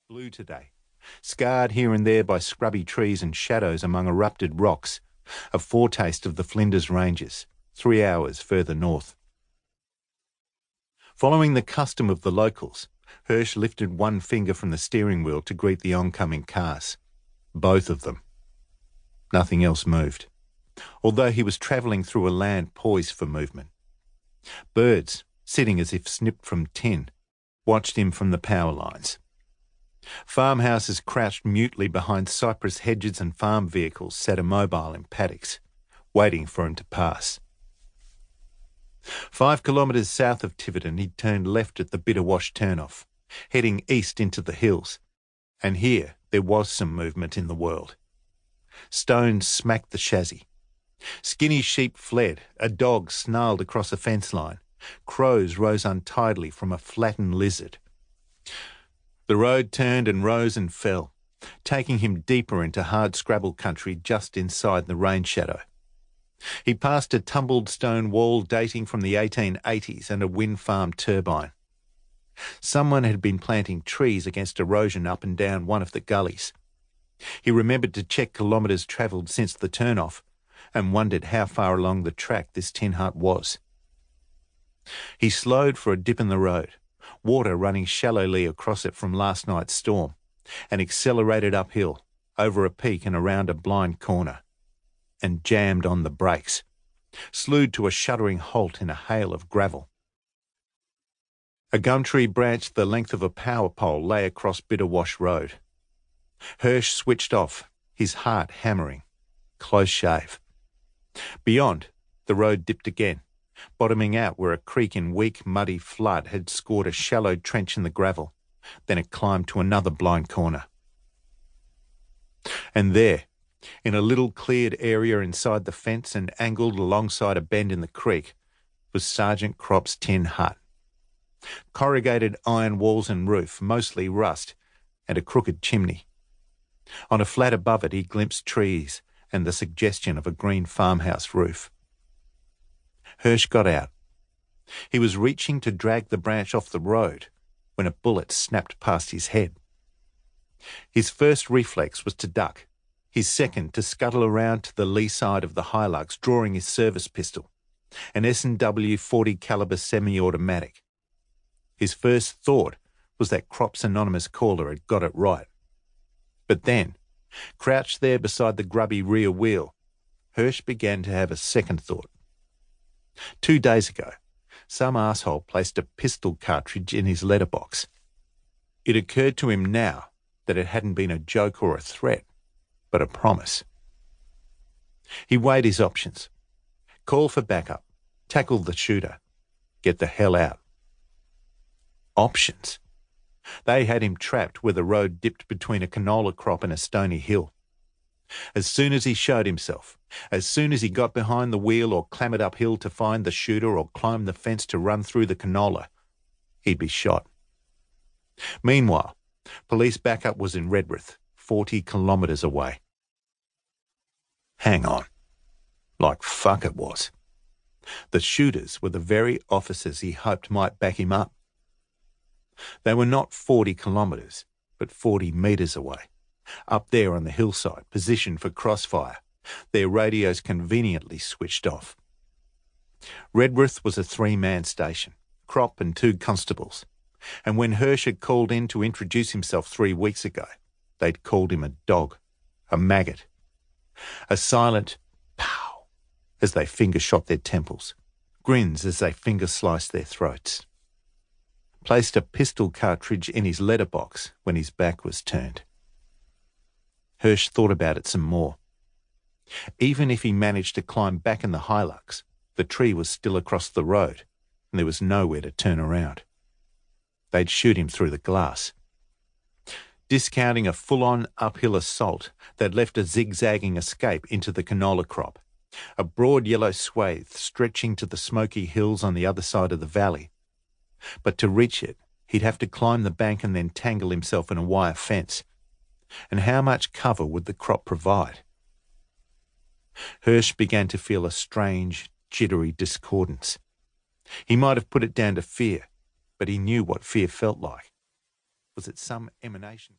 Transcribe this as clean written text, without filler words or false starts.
Blue today, scarred here and there by scrubby trees and shadows among erupted rocks, a foretaste of the Flinders Ranges, 3 hours further north. Following the custom of the locals, Hirsch lifted one finger from the steering wheel to greet the oncoming cars. Both of them. Nothing else moved, although he was travelling through a land poised for movement. Birds, sitting as if snipped from tin, watched him from the power lines. Farmhouses crouched mutely behind cypress hedges and farm vehicles sat immobile in paddocks, waiting for him to pass. 5 kilometres south of Tiverton, he turned left at the Bitterwash turnoff, heading east into the hills, and here there was some movement in the world. Stones smacked the chassis. Skinny sheep fled, a dog snarled across a fence line, crows rose untidily from a flattened lizard. The road turned and rose and fell, taking him deeper into hard scrabble country just inside the rain shadow. He passed a tumbled stone wall dating from the 1880s and a wind farm turbine. Someone had been planting trees against erosion up and down one of the gullies. He remembered to check kilometres travelled since the turnoff and wondered how far along the track this tin hut was. He slowed for a dip in the road, water running shallowly across it from last night's storm, and accelerated uphill, over a peak and around a blind corner, and jammed on the brakes, slewed to a shuddering halt in a hail of gravel. A gum tree branch the length of a power pole lay across Bitterwash Road. Hirsch switched off, his heart hammering. Close shave. Beyond, the road dipped again, bottoming out where a creek in weak, muddy flood had scored a shallow trench in the gravel. Then it climbed to another blind corner. And there, in a little cleared area inside the fence and angled alongside a bend in the creek, was Sergeant Crop's tin hut. Corrugated iron walls and roof, mostly rust, and a crooked chimney. On a flat above it he glimpsed trees and the suggestion of a green farmhouse roof. Hirsch got out. He was reaching to drag the branch off the road when a bullet snapped past his head. His first reflex was to duck, his second to scuttle around to the lee side of the Hilux, drawing his service pistol, an S&W 40 caliber semi-automatic. His first thought was that Crop's anonymous caller had got it right. But then, crouched there beside the grubby rear wheel, Hirsch began to have a second thought. 2 days ago, some asshole placed a pistol cartridge in his letterbox. It occurred to him now that it hadn't been a joke or a threat, but a promise. He weighed his options. Call for backup, tackle the shooter, get the hell out. Options. They had him trapped where the road dipped between a canola crop and a stony hill. As soon as he showed himself, as soon as he got behind the wheel or clambered uphill to find the shooter or climbed the fence to run through the canola, he'd be shot. Meanwhile, police backup was in Redruth, 40 kilometres away. Hang on. Like fuck it was. The shooters were the very officers he hoped might back him up. They were not 40 kilometres, but 40 metres away, up there on the hillside, positioned for crossfire, their radios conveniently switched off. Redruth was a 3-man station, Crop and 2 constables, and when Hirsch had called in to introduce himself 3 weeks ago, they'd called him a dog, a maggot, a silent pow as they finger-shot their temples, grins as they finger-sliced their throats. Placed a pistol cartridge in his letterbox when his back was turned. Hirsch thought about it some more. Even if he managed to climb back in the Hilux, the tree was still across the road, and there was nowhere to turn around. They'd shoot him through the glass. Discounting a full-on uphill assault that left a zigzagging escape into the canola crop, a broad yellow swathe stretching to the smoky hills on the other side of the valley. But to reach it, he'd have to climb the bank and then tangle himself in a wire fence. And how much cover would the crop provide? Hirsch began to feel a strange, jittery discordance. He might have put it down to fear, but he knew what fear felt like. Was it some emanation?